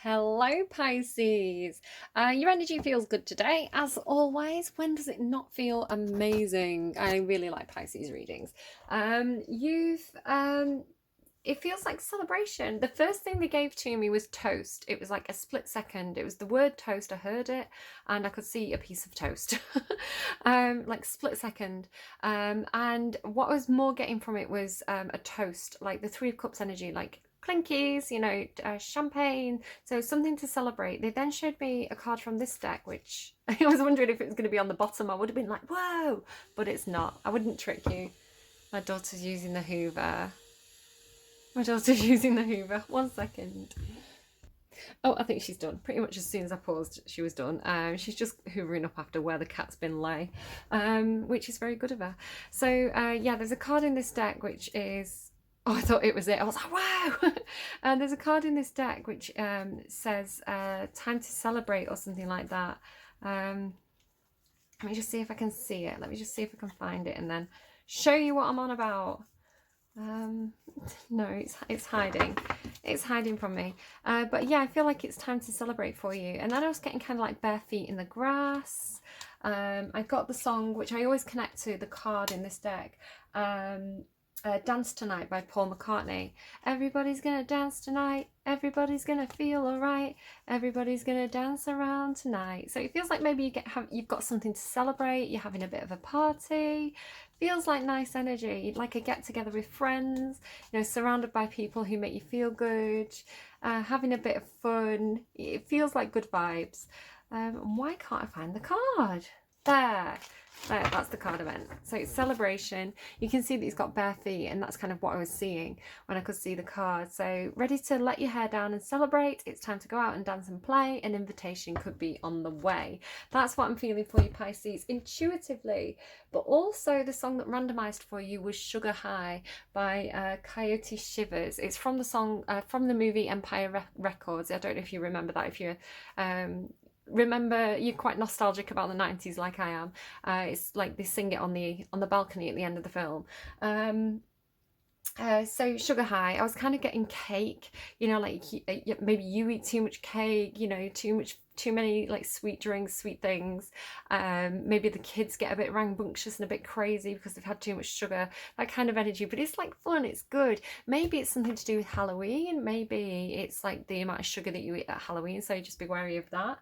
Hello, Pisces. Your energy feels good today, as always. When does it not feel amazing? I really like Pisces readings. It feels like celebration. The first thing they gave to me was toast. It was like a split second. It was the word toast. I heard it, and I could see a piece of toast, like split second. And what I was more getting from it was a toast, like the Three of Cups energy, like clinkies, champagne, so something to celebrate. They then showed me a card from this deck, which I was wondering if it was going to be on the bottom. I would have been like, whoa, but it's not. I wouldn't trick you. My daughter's using the Hoover. My daughter's using the Hoover. 1 second. Oh, I think she's done. Pretty much as soon as I paused, she was done. She's just hoovering up after where the cat's been lay, which is very good of her. So, yeah, there's a card in this deck which is... Oh, I thought it was it. I was like, wow! And there's a card in this deck which says time to celebrate or something like that. Let me just see if I can see it. Let me just see if I can find it and then show you what I'm on about. No, it's hiding. It's hiding from me. But yeah, I feel like it's time to celebrate for you. And then I was getting kind of like bare feet in the grass. I got the song, which I always connect to the card in this deck. Dance Tonight by Paul McCartney. Everybody's gonna dance tonight. Everybody's gonna feel alright. Everybody's gonna dance around tonight. So it feels like maybe you've got something to celebrate. You're having a bit of a party. Feels like nice energy, like a get together with friends. Surrounded by people who make you feel good. Having a bit of fun. It feels like good vibes. Why can't I find the card? There, that's the card event. So it's celebration. You can see that he's got bare feet, and that's kind of what I was seeing when I could see the card. So ready to let your hair down and celebrate. It's time to go out and dance and play. An invitation could be on the way. That's what I'm feeling for you, Pisces, intuitively. But also the song that randomized for you was Sugar High by Coyote Shivers. It's from the song, from the movie Empire Records. I don't know if you remember that, if you're... remember, you're quite nostalgic about the 90s like I am. It's like they sing it on the balcony at the end of the film. So Sugar High, I was kind of getting cake, like maybe you eat too much cake, too many like sweet drinks, sweet things. Maybe the kids get a bit rambunctious and a bit crazy because they've had too much sugar, that kind of energy. But it's like fun, it's good. Maybe it's something to do with Halloween. Maybe it's like the amount of sugar that you eat at Halloween, so just be wary of that.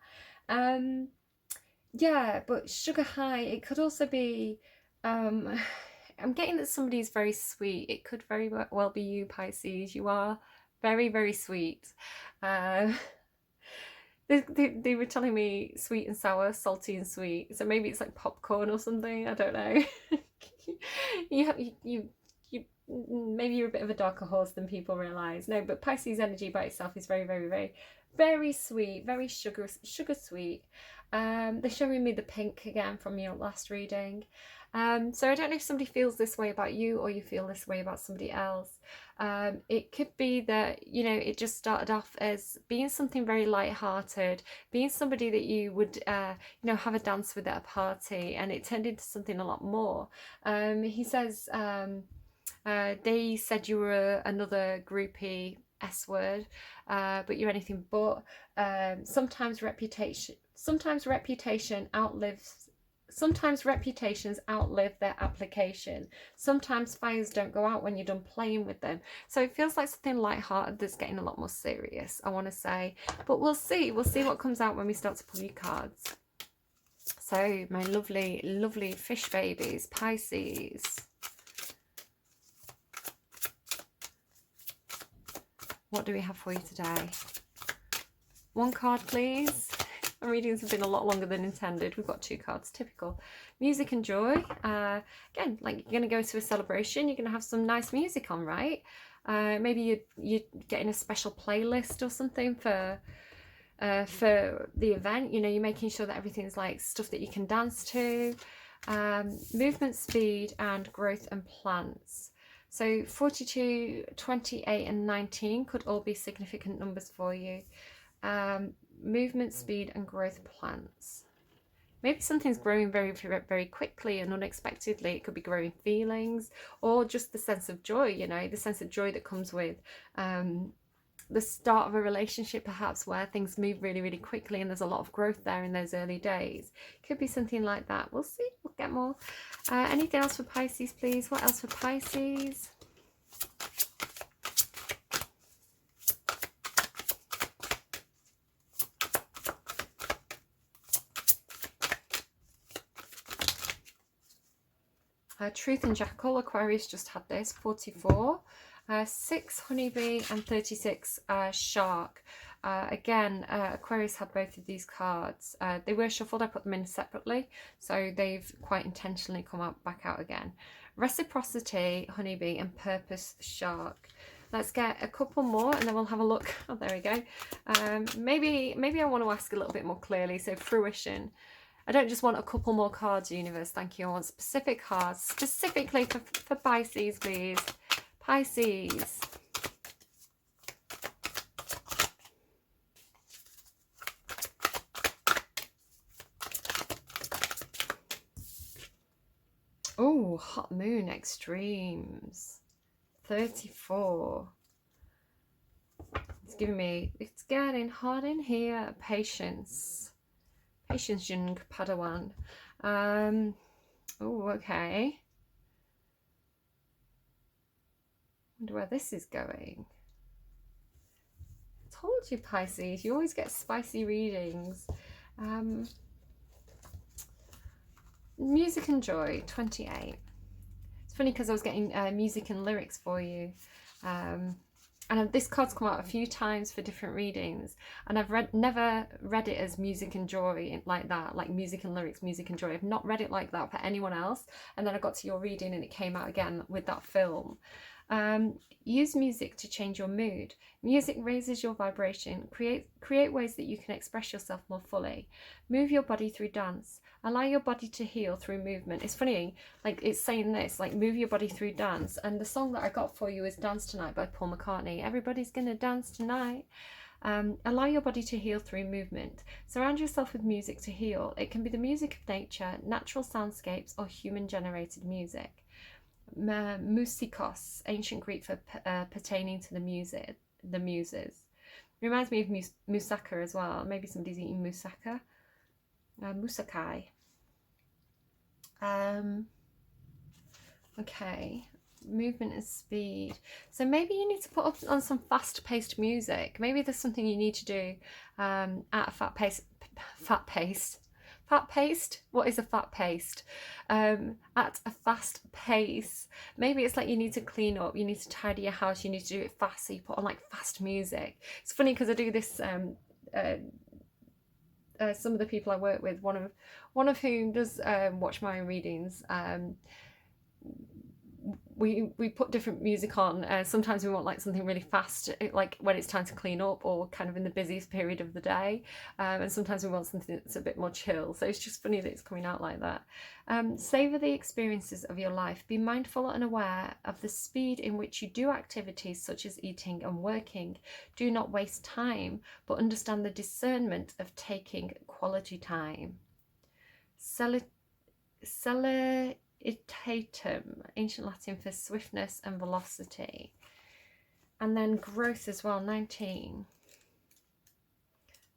Yeah, but Sugar High, it could also be... I'm getting that somebody's very sweet. It could very well be you, Pisces. You are very, very sweet. They were telling me sweet and sour, salty and sweet. So maybe it's like popcorn or something. I don't know. you maybe you're a bit of a darker horse than people realise. No, but Pisces energy by itself is very, very, very, very sweet, very sugar sweet. They're showing me the pink again from your last reading. So I don't know if somebody feels this way about you or you feel this way about somebody else. It could be that, it just started off as being something very light-hearted, being somebody that you would, have a dance with at a party, and it turned into something a lot more. He says, they said you were another groupie S-word, but you're anything but. Sometimes reputations outlive their application. Sometimes fires don't go out when you're done playing with them. So it feels like something light-hearted that's getting a lot more serious, I want to say. But we'll see what comes out when we start to pull your cards. So my lovely, lovely fish babies, Pisces. What do we have for you today? One card, please. My readings have been a lot longer than intended. We've got 2 cards, typical. Music and joy. Again, like you're going to go to a celebration, you're going to have some nice music on, right? Maybe you're getting a special playlist or something for the event. You're making sure that everything's like stuff that you can dance to. Movement, speed, and growth and plants. So 42, 28, and 19 could all be significant numbers for you. Movement, speed, and growth plants. Maybe something's growing very, very, very quickly and unexpectedly. It could be growing feelings or just the sense of joy, the sense of joy that comes with the start of a relationship, perhaps, where things move really, really quickly and there's a lot of growth there in those early days. Could be something like that. We'll see. We'll get more. Anything else for Pisces, please? What else for Pisces? Truth and Jackal, Aquarius just had this, 44. 6 Honeybee and 36 Shark. Again, Aquarius had both of these cards. They were shuffled, I put them in separately, so they've quite intentionally come out back out again. Reciprocity, Honeybee, and Purpose, Shark. Let's get a couple more and then we'll have a look. Oh, there we go. Maybe I want to ask a little bit more clearly. So fruition. I don't just want a couple more cards, universe, thank you. I want specific cards, specifically for Pisces, please. Pisces. Oh, hot moon extremes. 34. It's giving me, it's getting hot in here. Patience. Patience, young Padawan. Oh, okay. Wonder where this is going. I told you, Pisces, you always get spicy readings. Music and Joy, 28. It's funny because I was getting music and lyrics for you. And this card's come out a few times for different readings, and I've never read it as music and joy like that, like music and lyrics, music and joy. I've not read it like that for anyone else, and then I got to your reading and it came out again with that film. Use music to change your mood. Music raises your vibration. Create ways that you can express yourself more fully. Move your body through dance. Allow your body to heal through movement. It's funny, like it's saying this, like move your body through dance. And the song that I got for you is Dance Tonight by Paul McCartney. Everybody's gonna dance tonight. Allow your body to heal through movement. Surround yourself with music to heal. It can be the music of nature, natural soundscapes, or human-generated music. Musikos, ancient Greek for pertaining to the muses. Reminds me of moussaka as well. Maybe somebody's eating moussaka. Musakai. Okay, movement and speed. So maybe you need to put up on some fast-paced music. Maybe there's something you need to do at a fat pace. Fat paced? What is a fat paced? At a fast pace. Maybe it's like you need to clean up, you need to tidy your house, you need to do it fast, so you put on like fast music. It's funny because I do this, some of the people I work with, one of whom does watch my readings, we put different music on. Sometimes we want like something really fast, like when it's time to clean up or kind of in the busiest period of the day, and sometimes we want something that's a bit more chill. So it's just funny that it's coming out like that. Savor the experiences of your life. Be mindful and aware of the speed in which you do activities such as eating and working. Do not waste time, but understand the discernment of taking quality time. Itatum, ancient Latin for swiftness and velocity. And then growth as well, 19.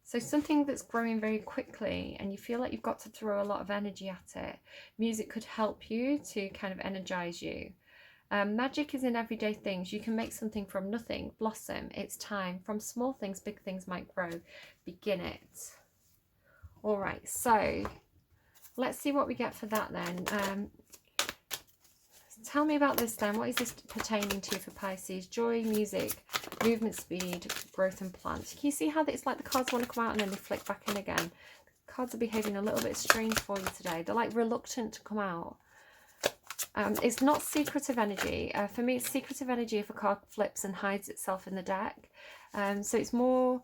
So something that's growing very quickly and you feel like you've got to throw a lot of energy at it. Music could help you to kind of energize you. Magic is in everyday things. You can make something from nothing, blossom. It's time. From small things, big things might grow. Begin it. All right, so let's see what we get for that then. Tell me about this then. What is this pertaining to for Pisces? Joy, music, movement, speed, growth and plants. Can you see how it's like the cards want to come out and then they flick back in again? The cards are behaving a little bit strange for you today. They're like reluctant to come out. It's not secretive energy. For me, it's secretive energy if a card flips and hides itself in the deck. So it's more...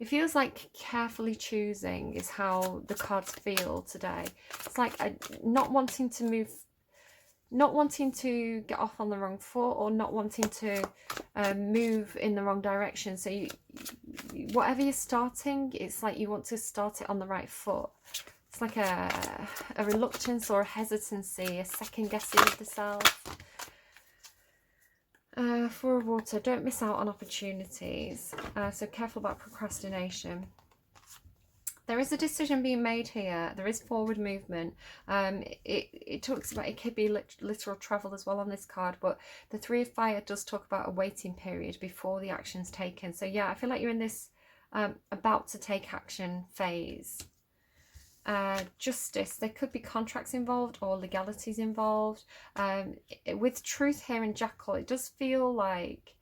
it feels like carefully choosing is how the cards feel today. It's like not wanting to move, not wanting to get off on the wrong foot, or not wanting to move in the wrong direction. So whatever you're starting, it's like you want to start it on the right foot. It's like a reluctance or a hesitancy, a second guessing of the self. Four of Water, don't miss out on opportunities. So careful about procrastination. There is a decision being made here. There is forward movement. It talks about, it could be literal travel as well on this card, but the Three of Fire does talk about a waiting period before the action's taken. So yeah, I feel like you're in this about to take action phase. Justice, there could be contracts involved or legalities involved. With Truth here and Jackal, it does feel like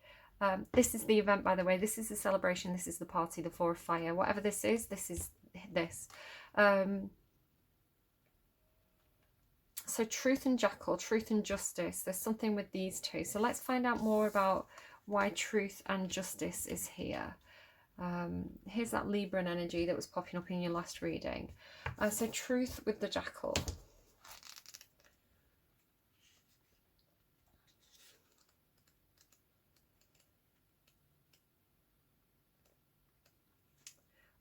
this is the event, by the way. This is the celebration. This is the party, the Four of Fire. Whatever this is this. So Truth and Jackal, Truth and Justice. There's something with these two. So let's find out more about why Truth and Justice is here. Here's that Libran energy that was popping up in your last reading. So Truth with the Jackal.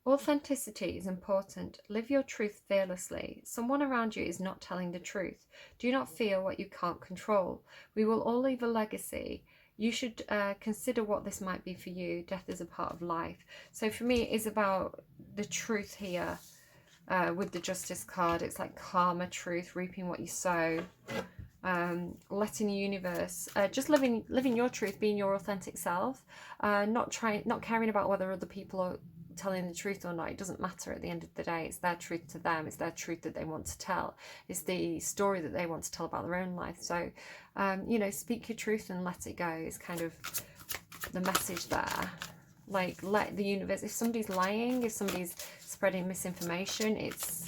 Authenticity is important. Live your truth fearlessly. Someone around you is not telling the truth. Do not fear what you can't control. We will all leave a legacy. You should consider what this might be for you. Death is a part of life. So for me, it is about the truth here with the Justice card. It's like karma, truth, reaping what you sow. Letting the universe, just living your truth, being your authentic self, not caring about whether other people are telling the truth or not. It doesn't matter at the end of the day. It's their truth to them. It's their truth that they want to tell. It's the story that they want to tell about their own life. So you know, speak your truth and let it go is kind of the message there. Like, let the universe, if somebody's lying, if somebody's spreading misinformation, it's,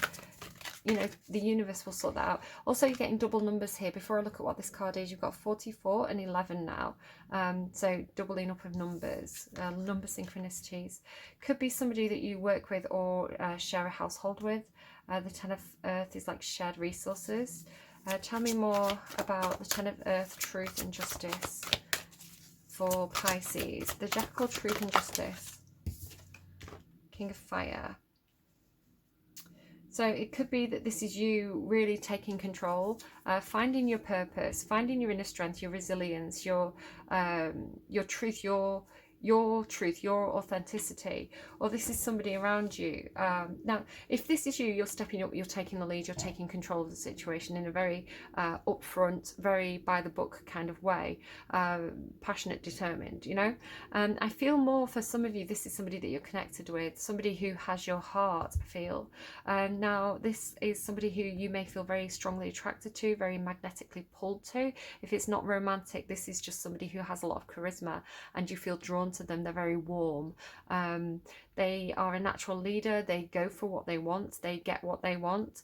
you know, the universe will sort that out. Also, you're getting double numbers here. Before I look at what this card is, you've got 44 and 11 now. So doubling up of numbers, number synchronicities. Could be somebody that you work with or share a household with. The Ten of Earth is like shared resources. Tell me more about the Ten of Earth, Truth and Justice for Pisces. The Jackal, Truth and Justice. King of Fire. So it could be that this is you really taking control, finding your purpose, finding your inner strength, your resilience, your truth, your truth, your authenticity. Or this is somebody around you. Now, if this is you, you're stepping up, you're taking the lead, you're taking control of the situation in a very upfront, very by the book kind of way, passionate, determined, you know. I feel more for some of you, this is somebody that you're connected with, somebody who has your heart, I feel. Now, this is somebody who you may feel very strongly attracted to, very magnetically pulled to. If it's not romantic, this is just somebody who has a lot of charisma and you feel drawn to them. They're very warm. They are a natural leader. They go for what they want. They get what they want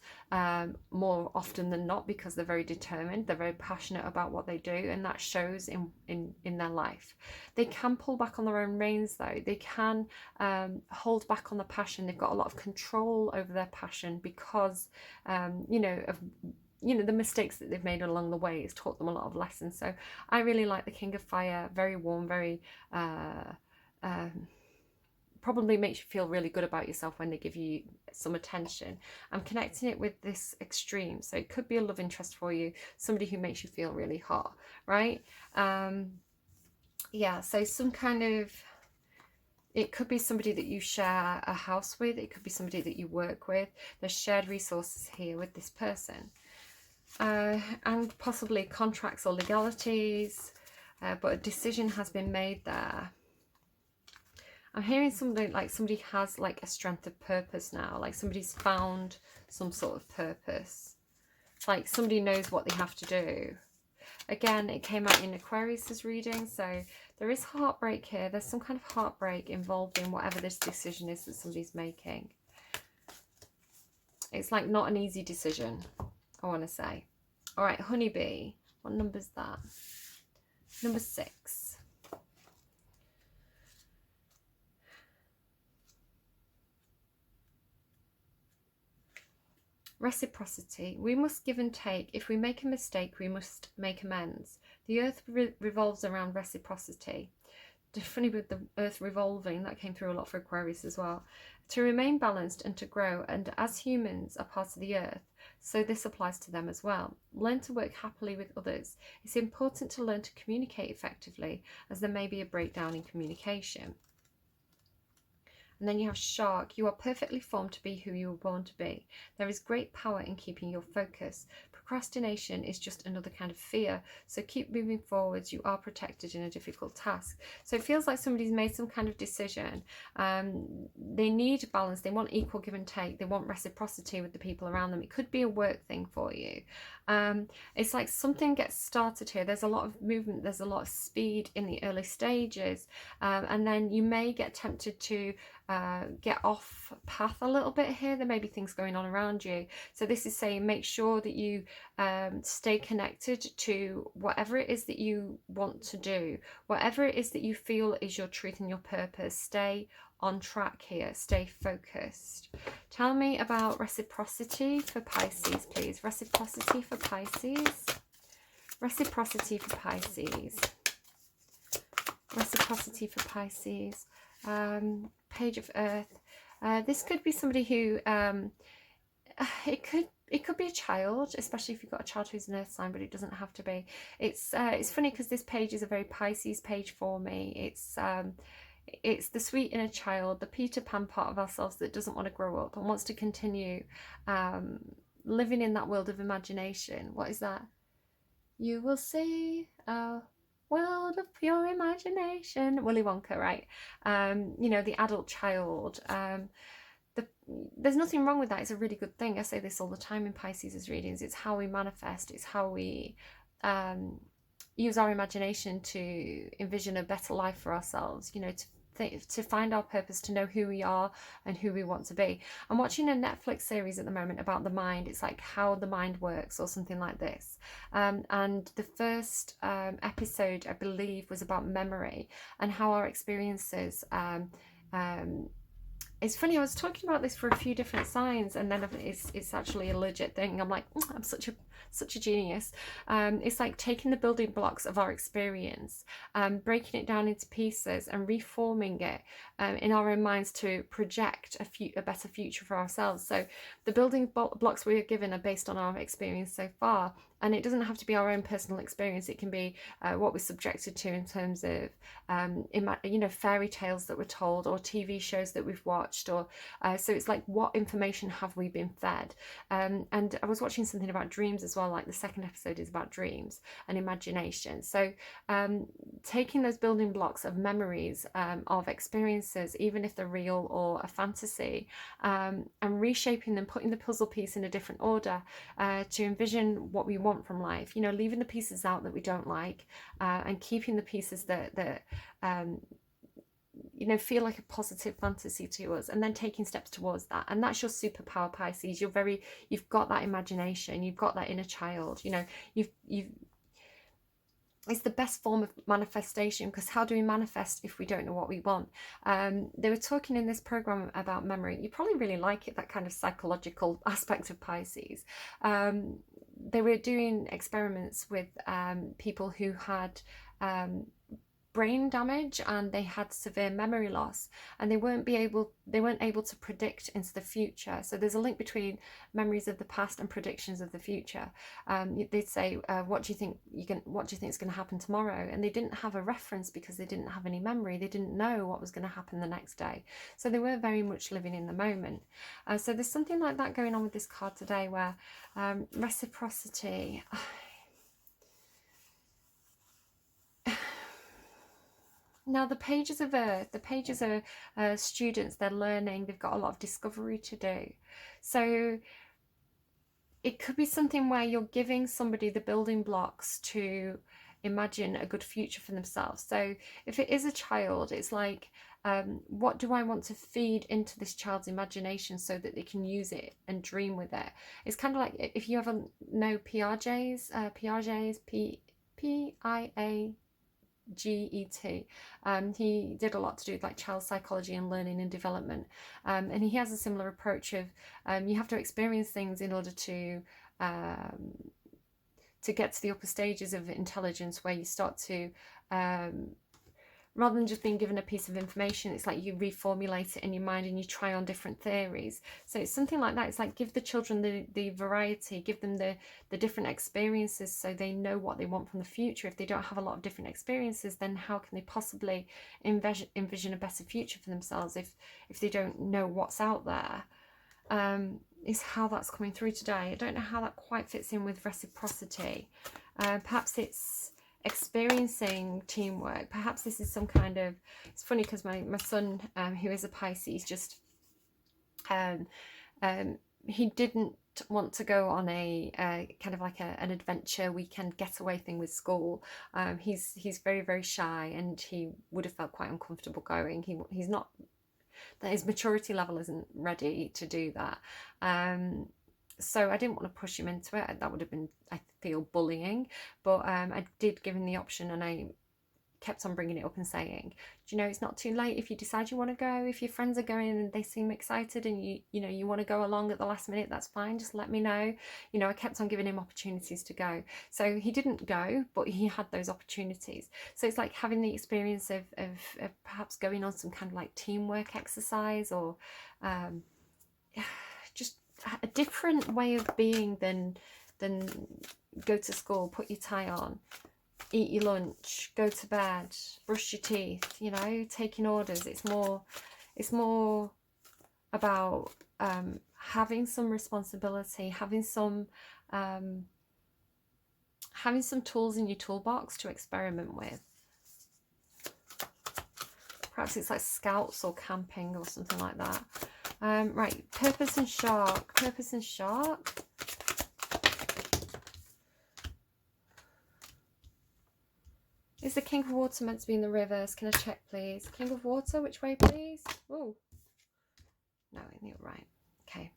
more often than not because they're very determined. They're very passionate about what they do, and that shows in their life. They can pull back on their own reins though. They can hold back on the passion. They've got a lot of control over their passion because you know, of the mistakes that they've made along the way. It's taught them a lot of lessons. So I really like the King of Fire. Very warm, very probably makes you feel really good about yourself when they give you some attention. I'm connecting it with this extreme, so it could be a love interest for you, somebody who makes you feel really hot, right? Yeah, so some kind of, it could be somebody that you share a house with, it could be somebody that you work with. There's shared resources here with this person, and possibly contracts or legalities, but a decision has been made there. I'm hearing something like somebody has like a strength of purpose now, like somebody's found some sort of purpose, like somebody knows what they have to do. Again, it came out in Aquarius's reading, so there is heartbreak here. There's some kind of heartbreak involved in whatever this decision is that somebody's making. It's like not an easy decision, I want to say. All right, Honeybee, what number's that? Number 6. Reciprocity. We must give and take. If we make a mistake, we must make amends. The earth revolves around reciprocity. Funny with the earth revolving, that came through a lot for Aquarius as well. To remain balanced and to grow, and as humans are part of the earth, So this applies to them as well. Learn to work happily with others. It's important to learn to communicate effectively, as there may be a breakdown in communication. And then you have Shark. You are perfectly formed to be who you were born to be. There is great power in keeping your focus. Procrastination is just another kind of fear. So keep moving forwards. You are protected in a difficult task. So it feels like somebody's made some kind of decision. They need balance. They want equal give and take. They want reciprocity with the people around them. It could be a work thing for you. It's like something gets started here. There's a lot of movement. There's a lot of speed in the early stages. And then you may get tempted to get off path a little bit here. There may be things going on around you. So this is saying make sure that you stay connected to whatever it is that you want to do, whatever it is that you feel is your truth and your purpose. Stay on track here. Stay focused. Tell me about reciprocity for Pisces, please. Reciprocity for Pisces. Reciprocity for Pisces. Reciprocity for Pisces. Page of Earth. This could be somebody who it could be a child, especially if you've got a child who's an earth sign, but it doesn't have to be. It's funny because this page is a very Pisces page for me. It's the sweet inner child, the Peter Pan part of ourselves that doesn't want to grow up and wants to continue living in that world of imagination. What is that? You will see a world of pure imagination. Willy Wonka, right? You know, the adult child. There's nothing wrong with that. It's a really good thing. I say this all the time in Pisces' readings. It's how we manifest. It's how we use our imagination to envision a better life for ourselves, you know, to find our purpose, to know who we are and who we want to be. I'm watching a Netflix series at the moment about the mind. It's like how the mind works or something like this. And the first episode, I believe, was about memory and how our experiences it's funny, I was talking about this for a few different signs, and then it's actually a legit thing. I'm like, I'm such a genius. It's like taking the building blocks of our experience, breaking it down into pieces and reforming it in our own minds to project a better future for ourselves. So the building blocks we are given are based on our experience so far, and it doesn't have to be our own personal experience. It can be what we're subjected to in terms of you know, fairy tales that we're told or TV shows that we've watched, or so it's like, what information have we been fed? And I was watching something about dreams as well, like the second episode is about dreams and imagination. So taking those building blocks of memories of experiences, even if they're real or a fantasy, and reshaping them, putting the puzzle piece in a different order to envision what we want from life, you know, leaving the pieces out that we don't like, and keeping the pieces that you know, feel like a positive fantasy to us, and then taking steps towards that. And that's your superpower, Pisces. You've got that imagination, you've got that inner child, you know, it's the best form of manifestation, because how do we manifest if we don't know what we want? They were talking in this program about memory. You probably really like it, that kind of psychological aspect of Pisces. They were doing experiments with people who had brain damage and they had severe memory loss, and they weren't able to predict into the future. So there's a link between memories of the past and predictions of the future. They'd say, what do you think is going to happen tomorrow? And they didn't have a reference because they didn't have any memory. They didn't know what was going to happen the next day, so they were very much living in the moment. So there's something like that going on with this card today, where reciprocity. Now, the pages of Earth, the pages are students, they're learning, they've got a lot of discovery to do. So it could be something where you're giving somebody the building blocks to imagine a good future for themselves. So if it is a child, it's like, what do I want to feed into this child's imagination so that they can use it and dream with it? It's kind of like, if you ever know Piaget's, P-I-A-G-E-T. He did a lot to do with like child psychology and learning and development, and he has a similar approach of you have to experience things in order to get to the upper stages of intelligence, where you start to rather than just being given a piece of information, it's like you reformulate it in your mind and you try on different theories. So it's something like that. It's like give the children the variety, give them the different experiences so they know what they want from the future. If they don't have a lot of different experiences, then how can they possibly envision a better future for themselves if they don't know what's out there? Is how that's coming through today. I don't know how that quite fits in with reciprocity. Perhaps it's experiencing teamwork. Perhaps this is some kind of, it's funny because my son, who is a Pisces, just he didn't want to go on a kind of like an adventure weekend getaway thing with school. He's very, very shy, and he would have felt quite uncomfortable going. He's not, that his maturity level isn't ready to do that. So I didn't want to push him into it. That would have been, I feel, bullying. But I did give him the option, and I kept on bringing it up and saying, do you know, it's not too late if you decide you want to go. If your friends are going and they seem excited and you know you want to go along at the last minute, that's fine, just let me know. You know, I kept on giving him opportunities to go. So he didn't go, but he had those opportunities. So it's like having the experience of perhaps going on some kind of like teamwork exercise, or just a different way of being than go to school, put your tie on, eat your lunch, go to bed, brush your teeth, you know, taking orders. It's more about having some responsibility, having some tools in your toolbox to experiment with. Perhaps it's like scouts or camping or something like that. Right, purpose and shark. Purpose and shark. Is the King of Water meant to be in the reverse? Can I check, please? King of Water, which way, please? Oh, no, you're right. Okay.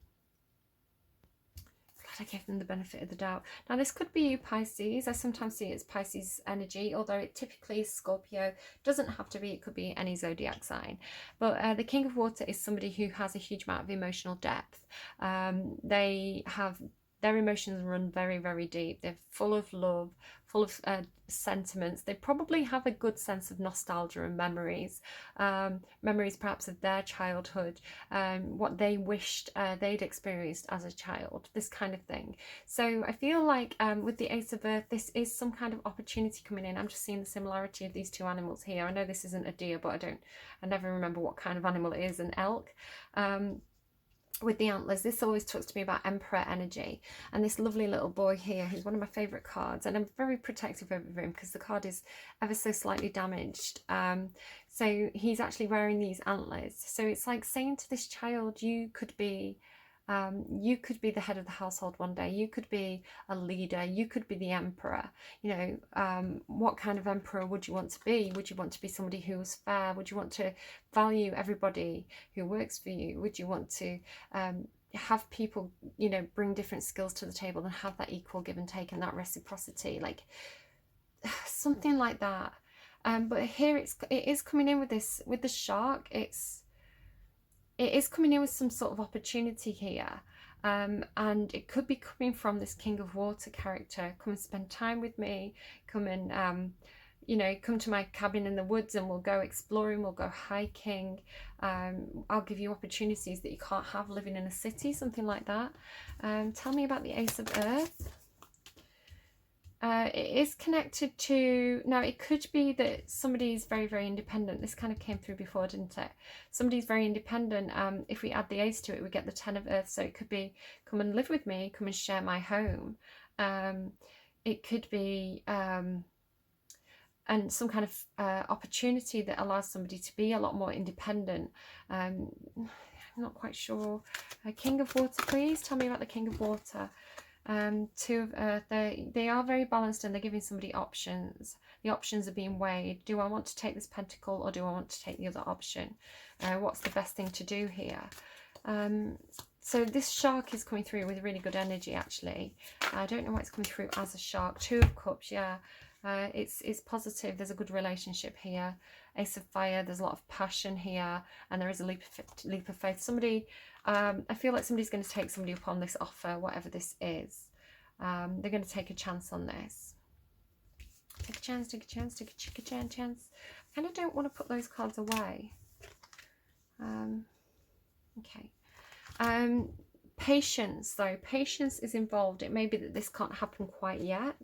Glad I gave them the benefit of the doubt. Now, this could be you, Pisces. I sometimes see it as Pisces energy, although it typically is Scorpio. Doesn't have to be. It could be any zodiac sign. But the King of Water is somebody who has a huge amount of emotional depth. They have... Their emotions run very, very deep. They're full of love, full of sentiments. They probably have a good sense of nostalgia and memories. Memories perhaps of their childhood, what they wished they'd experienced as a child, this kind of thing. So I feel like with the Ace of Earth, this is some kind of opportunity coming in. I'm just seeing the similarity of these two animals here. I know this isn't a deer, but I never remember what kind of animal it is, an elk. With the antlers, this always talks to me about Emperor energy, and this lovely little boy here, who's one of my favourite cards, and I'm very protective over him because the card is ever so slightly damaged. So he's actually wearing these antlers, so it's like saying to this child, you could be the head of the household one day, you could be a leader, you could be the emperor. You know, what kind of emperor would you want to be? Would you want to be somebody who was fair? Would you want to value everybody who works for you? Would you want to have people, you know, bring different skills to the table and have that equal give and take and that reciprocity, like something like that? But here it is coming in with this, with the shark. It is coming in with some sort of opportunity here, and it could be coming from this King of Water character. Come and spend time with me, come and you know, come to my cabin in the woods and we'll go exploring, we'll go hiking. I'll give you opportunities that you can't have living in a city, something like that. Tell me about the Ace of Earth. It is connected to, now it could be that somebody is very, very independent. This kind of came through before, didn't it? Somebody's very independent. If we add the ace to it, we get the 10 of Earth. So it could be, come and live with me, come and share my home. It could be, and some kind of opportunity that allows somebody to be a lot more independent. I'm not quite sure. King of Water, please tell me about the King of Water. 2 of Earth, they are very balanced and they're giving somebody options. The options are being weighed. Do I want to take this pentacle or do I want to take the other option? What's the best thing to do here? So this shark is coming through with really good energy, actually. I don't know why it's coming through as a shark. 2 of Cups, yeah. It's positive. There's a good relationship here. Ace of Fire, there's a lot of passion here, and there is a leap of faith. Somebody, I feel like somebody's going to take somebody up on this offer, whatever this is. They're going to take a chance on this. Take a chance, take a chance, take a chance. kind of don't want to put those cards away. Okay. Patience, though. Patience is involved. It may be that this can't happen quite yet.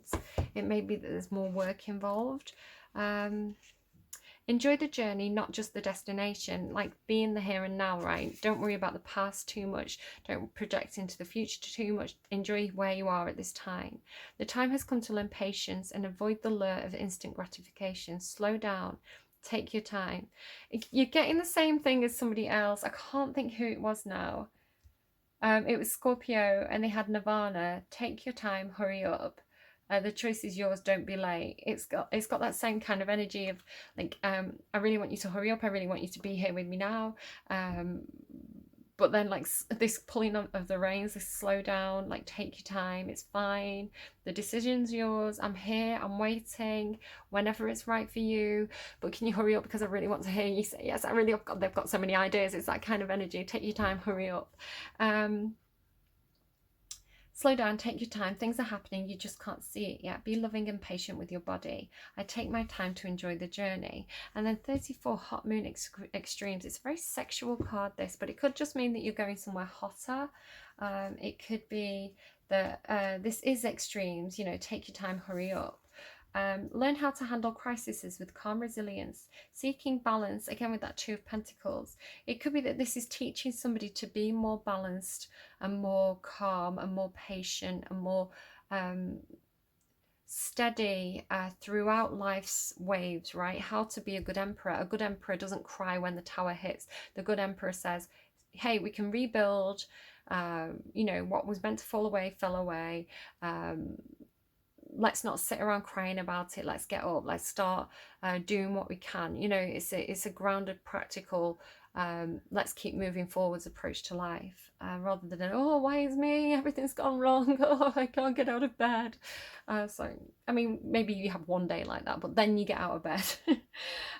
It may be that there's more work involved. Enjoy the journey, not just the destination. Like, be in the here and now, right? Don't worry about the past too much. Don't project into the future too much. Enjoy where you are at this time. The time has come to learn patience and avoid the lure of instant gratification. Slow down. Take your time. You're getting the same thing as somebody else. I can't think who it was now. It was Scorpio, and they had Nirvana. Take your time, hurry up. The choice is yours, don't be late. It's got that same kind of energy of like, I really want you to hurry up. I really want you to be here with me now. But then like this pulling of the reins, this slow down, like take your time, it's fine. The decision's yours. I'm here, I'm waiting, whenever it's right for you. But can you hurry up, because I really want to hear you say yes. They've got so many ideas. It's that kind of energy. Take your time, hurry up. Slow down, take your time. Things are happening, you just can't see it yet. Be loving and patient with your body. I take my time to enjoy the journey. And then 34, hot moon extremes. It's a very sexual card, this, but it could just mean that you're going somewhere hotter. It could be that this is extremes, you know, take your time, hurry up. Learn how to handle crises with calm resilience, seeking balance, again with that Two of Pentacles. It could be that this is teaching somebody to be more balanced and more calm and more patient and more steady throughout life's waves, right? How to be a good emperor. A good emperor doesn't cry when the tower hits. The good emperor says, hey, we can rebuild. You know, what was meant to fall away fell away. Let's not sit around crying about it. Let's get up. Let's start doing what we can. You know, it's a grounded, practical, let's keep moving forwards approach to life, rather than, oh, why is me? Everything's gone wrong. Oh, I can't get out of bed. So, I mean, maybe you have one day like that, but then you get out of bed.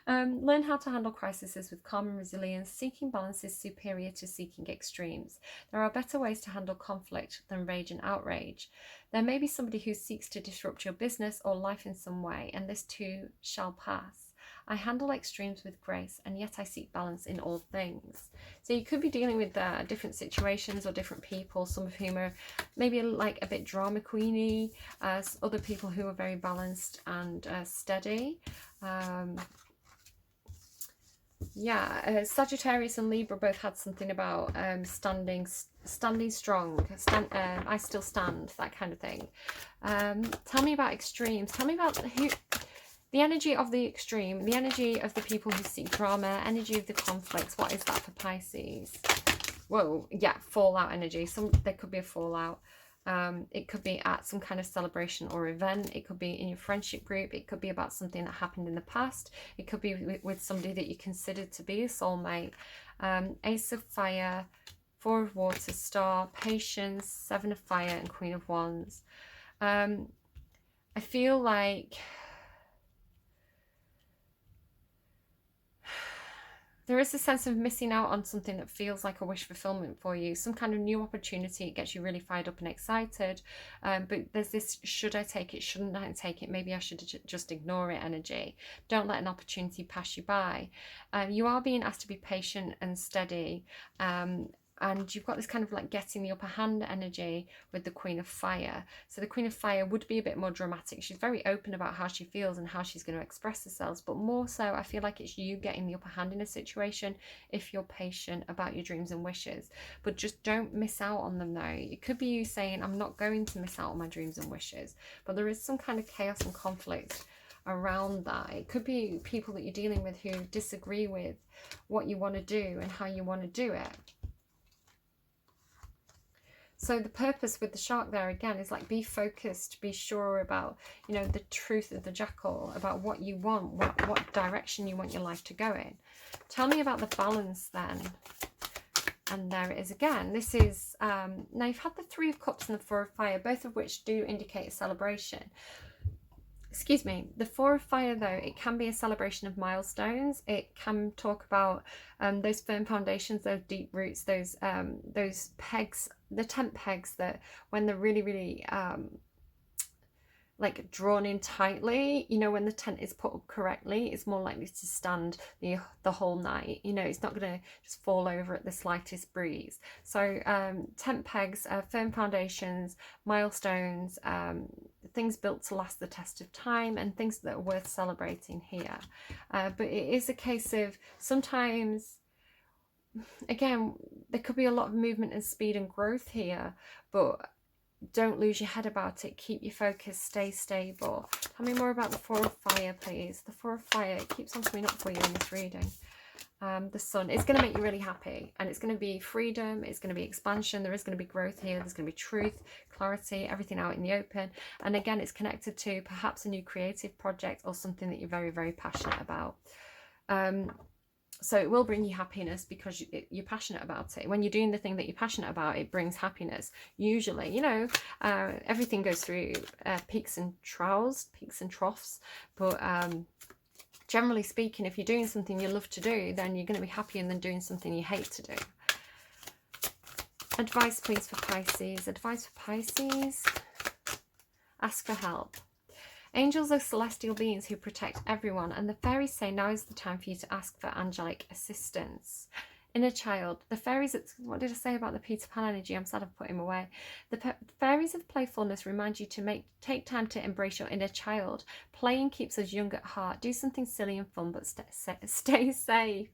Learn how to handle crises with calm and resilience. Seeking balance is superior to seeking extremes. There are better ways to handle conflict than rage and outrage. There may be somebody who seeks to disrupt your business or life in some way, and this too shall pass. I handle extremes with grace, and yet I seek balance in all things. So you could be dealing with different situations or different people, some of whom are maybe like a bit drama queeny, other people who are very balanced and steady. Sagittarius and Libra both had something about standing strong, I still stand, that kind of thing. Tell me about extremes. Tell me about the energy of the extreme, the energy of the people who seek drama, energy of the conflicts. What is that for Pisces? Whoa, yeah, fallout energy. There could be a fallout. It could be at some kind of celebration or event. It could be in your friendship group. It could be about something that happened in the past. It could be with somebody that you considered to be a soulmate. Ace of Fire, Four of Water, Star, Patience, Seven of Fire, and Queen of Wands. I feel like there is a sense of missing out on something that feels like a wish fulfillment for you, some kind of new opportunity. It gets you really fired up and excited, but there's this, should I take it, shouldn't I take it, maybe I should just ignore it energy. Don't let an opportunity pass you by. You are being asked to be patient and steady, and you've got this kind of like getting the upper hand energy with the Queen of Fire. So the Queen of Fire would be a bit more dramatic. She's very open about how she feels and how she's going to express herself. But more so, I feel like it's you getting the upper hand in a situation if you're patient about your dreams and wishes. But just don't miss out on them though. It could be you saying, I'm not going to miss out on my dreams and wishes. But there is some kind of chaos and conflict around that. It could be people that you're dealing with who disagree with what you want to do and how you want to do it. So the purpose with the shark there again is like, be focused, be sure about, you know, the truth of the jackal, about what you want, what direction you want your life to go in. Tell me about the balance then. And there it is again. This is, now you've had the Three of Cups and the Four of Fire, both of which do indicate a celebration. Excuse me, the Four of Fire though, it can be a celebration of milestones. It can talk about those firm foundations, those deep roots, those pegs, the tent pegs that when they're really, really like drawn in tightly. You know, when the tent is put up correctly, it's more likely to stand the whole night. You know, it's not going to just fall over at the slightest breeze. So tent pegs, firm foundations, milestones, things built to last the test of time, and things that are worth celebrating here. But it is a case of sometimes, again, there could be a lot of movement and speed and growth here, but don't lose your head about it. Keep your focus, stay stable. Tell me more about the Four of Fire, please. The Four of Fire, it keeps on coming up for you in this reading. The Sun, it's going to make you really happy, and it's going to be freedom, it's going to be expansion, there is going to be growth here, there's going to be truth, clarity, everything out in the open. And again, it's connected to perhaps a new creative project or something that you're very, very passionate about. So it will bring you happiness because you're passionate about it. When you're doing the thing that you're passionate about, it brings happiness. Usually, you know, everything goes through peaks and troughs, but generally speaking, if you're doing something you love to do, then you're going to be happier than doing something you hate to do. Advice, please, for Pisces. Advice for Pisces. Ask for help. Angels are celestial beings who protect everyone, and the fairies say now is the time for you to ask for angelic assistance. Inner child. The fairies, what did I say about the Peter Pan energy? I'm sad I've put him away. The fairies of playfulness remind you to take time to embrace your inner child. Playing keeps us young at heart. Do something silly and fun, but stay safe.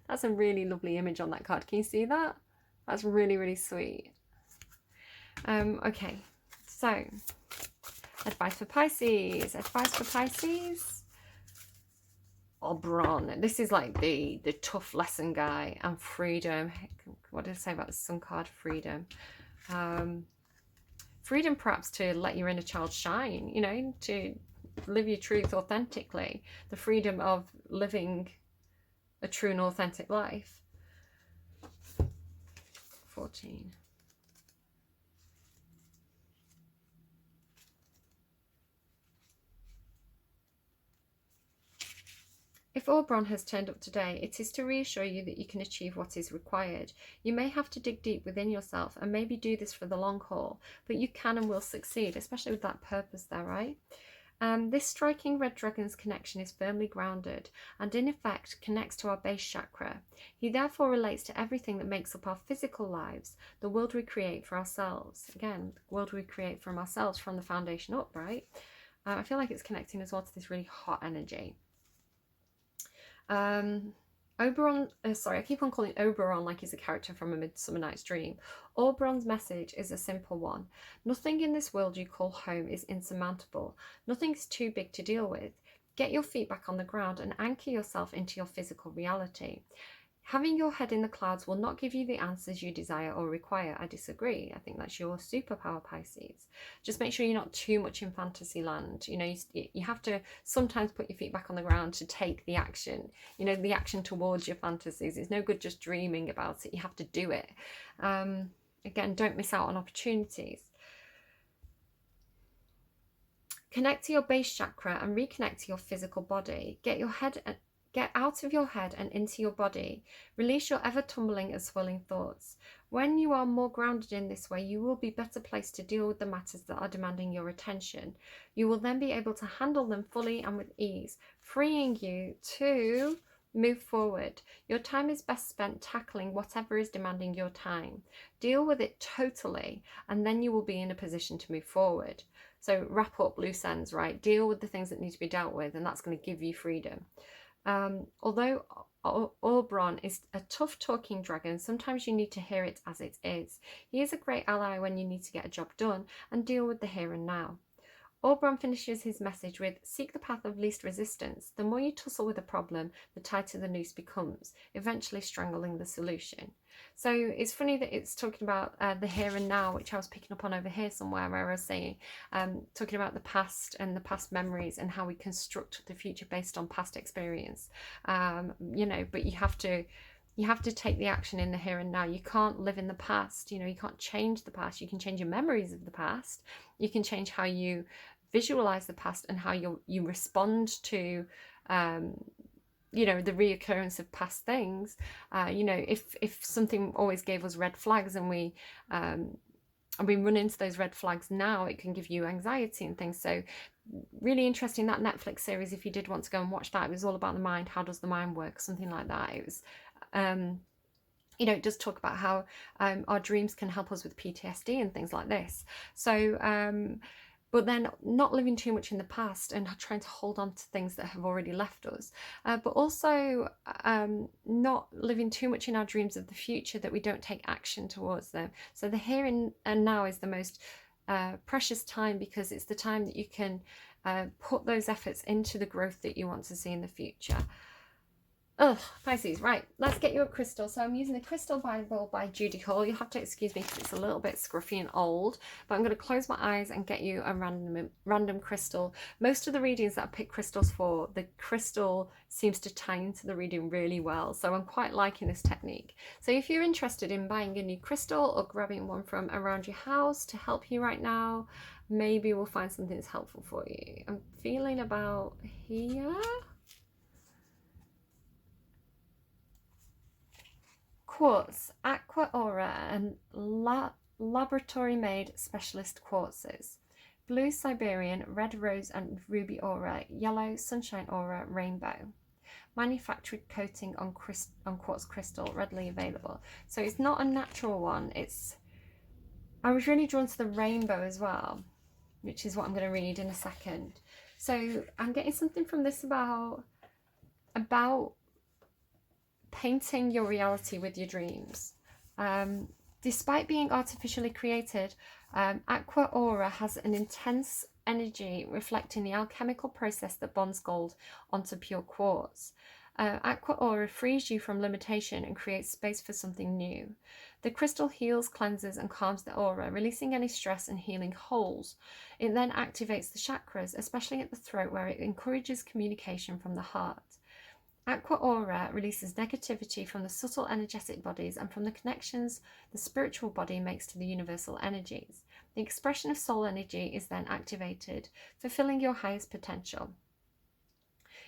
That's a really lovely image on that card. Can you see that? That's really, really sweet. Okay, so advice for Pisces. Advice for Pisces. Oberon. This is like the tough lesson guy. And freedom. What did I say about the Sun card? Freedom. Freedom perhaps to let your inner child shine. You know, to live your truth authentically. The freedom of living a true and authentic life. 14. If Oberon has turned up today, it is to reassure you that you can achieve what is required. You may have to dig deep within yourself and maybe do this for the long haul, but you can and will succeed, especially with that purpose there, right? This striking red dragon's connection is firmly grounded and in effect connects to our base chakra. He therefore relates to everything that makes up our physical lives, the world we create for ourselves. Again, the world we create from ourselves from the foundation up, right? I feel like it's connecting as well to this really hot energy. Oberon, sorry, I keep on calling Oberon like he's a character from A Midsummer Night's Dream. Oberon's message is a simple one. Nothing in this world you call home is insurmountable. Nothing is too big to deal with. Get your feet back on the ground and anchor yourself into your physical reality. Having your head in the clouds will not give you the answers you desire or require. I disagree. I think that's your superpower, Pisces. Just make sure you're not too much in fantasy land. You know, you have to sometimes put your feet back on the ground to take the action. You know, the action towards your fantasies. It's no good just dreaming about it. You have to do it. Again, don't miss out on opportunities. Connect to your base chakra and reconnect to your physical body. Get out of your head and into your body. Release your ever-tumbling and swirling thoughts. When you are more grounded in this way, you will be better placed to deal with the matters that are demanding your attention. You will then be able to handle them fully and with ease, freeing you to move forward. Your time is best spent tackling whatever is demanding your time. Deal with it totally, and then you will be in a position to move forward. So wrap up loose ends, right? Deal with the things that need to be dealt with, and that's going to give you freedom. Although Oberon is a tough talking dragon, sometimes you need to hear it as it is. He is a great ally when you need to get a job done and deal with the here and now. Oberon finishes his message with, seek the path of least resistance. The more you tussle with a problem, the tighter the noose becomes, eventually strangling the solution. So it's funny that it's talking about the here and now, which I was picking up on over here somewhere, where I was saying, talking about the past and the past memories and how we construct the future based on past experience. You know, but you have to take the action in the here and now. You can't live in the past. You know, you can't change the past. You can change your memories of the past. You can change how you visualize the past and how you respond to you know, the reoccurrence of past things. You know, if something always gave us red flags and we and we run into those red flags now, it can give you anxiety and things. So really interesting, that Netflix series, if you did want to go and watch that, it was all about the mind. How does the mind work? Something like that. It was you know, it does talk about how our dreams can help us with PTSD and things like this. So but then not living too much in the past and trying to hold on to things that have already left us, but also not living too much in our dreams of the future, that we don't take action towards them. So the here and now is the most precious time, because it's the time that you can put those efforts into the growth that you want to see in the future. Oh, Pisces, right, let's get you a crystal. So I'm using the Crystal Bible by Judy Hall. You'll have to excuse me because it's a little bit scruffy and old, but I'm going to close my eyes and get you a random crystal. Most of the readings that I pick crystals for, the crystal seems to tie into the reading really well, so I'm quite liking this technique. So if you're interested in buying a new crystal or grabbing one from around your house to help you right now, maybe we'll find something that's helpful for you. I'm feeling about here. Quartz, Aqua Aura, and laboratory-made specialist quartzes. Blue Siberian, red rose and ruby aura, yellow sunshine aura, rainbow. Manufactured coating on quartz crystal, readily available. So it's not a natural one. I was really drawn to the rainbow as well, which is what I'm going to read in a second. So I'm getting something from this about painting your reality with your dreams. Despite being artificially created, Aqua Aura has an intense energy reflecting the alchemical process that bonds gold onto pure quartz. Aqua Aura frees you from limitation and creates space for something new. The crystal heals, cleanses, and calms the aura, releasing any stress and healing holes. It then activates the chakras, especially at the throat, where it encourages communication from the heart. Aqua Aura releases negativity from the subtle energetic bodies and from the connections the spiritual body makes to the universal energies. The expression of soul energy is then activated, fulfilling your highest potential.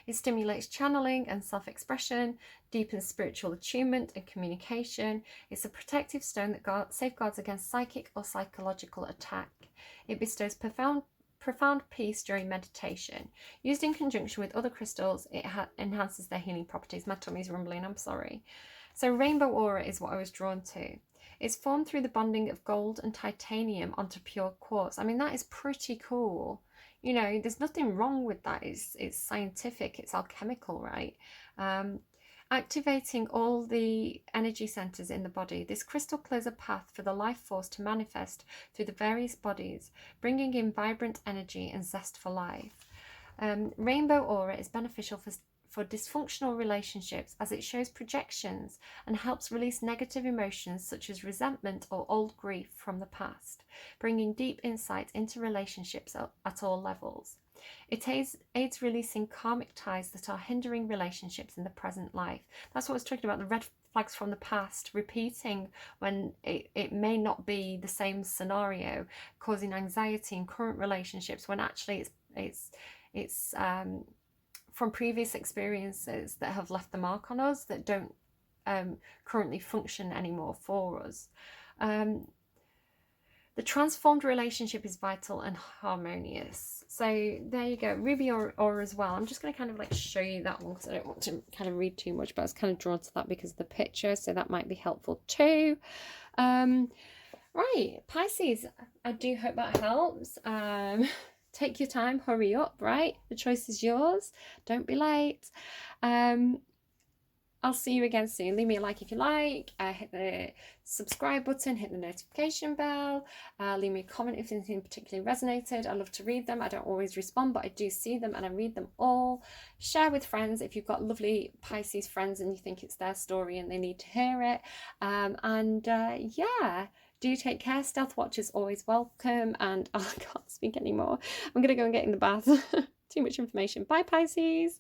It stimulates channeling and self-expression, deepens spiritual attunement and communication. It's a protective stone that safeguards against psychic or psychological attack. It bestows profound peace during meditation. Used in conjunction with other crystals, it enhances their healing properties. My tummy's rumbling, I'm sorry. So rainbow aura is what I was drawn to. It's formed through the bonding of gold and titanium onto pure quartz. I mean, that is pretty cool. You know, there's nothing wrong with that. It's scientific, it's alchemical, right? Activating all the energy centers in the body, this crystal clears a path for the life force to manifest through the various bodies, bringing in vibrant energy and zest for life. Rainbow aura is beneficial for dysfunctional relationships, as it shows projections and helps release negative emotions such as resentment or old grief from the past, bringing deep insight into relationships at all levels. It aids releasing karmic ties that are hindering relationships in the present life. That's what I was talking about, the red flags from the past repeating when it may not be the same scenario, causing anxiety in current relationships, when actually it's from previous experiences that have left the mark on us, that don't currently function anymore for us. The transformed relationship is vital and harmonious. So there you go, ruby aura as well. I'm just going to kind of like show you that one because I don't want to kind of read too much, but I was kind of drawn to that because of the picture, so that might be helpful too. Right, Pisces, I do hope that helps. Take your time, hurry up, right? The choice is yours. Don't be late. I'll see you again soon. Leave me a like if you like. Hit the subscribe button, hit the notification bell. Leave me a comment if anything particularly resonated. I love to read them. I don't always respond, but I do see them and I read them all. Share with friends if you've got lovely Pisces friends and you think it's their story and they need to hear it. Yeah, do take care. Stealth watch is always welcome. And I can't speak anymore. I'm going to go and get in the bath. Too much information. Bye, Pisces.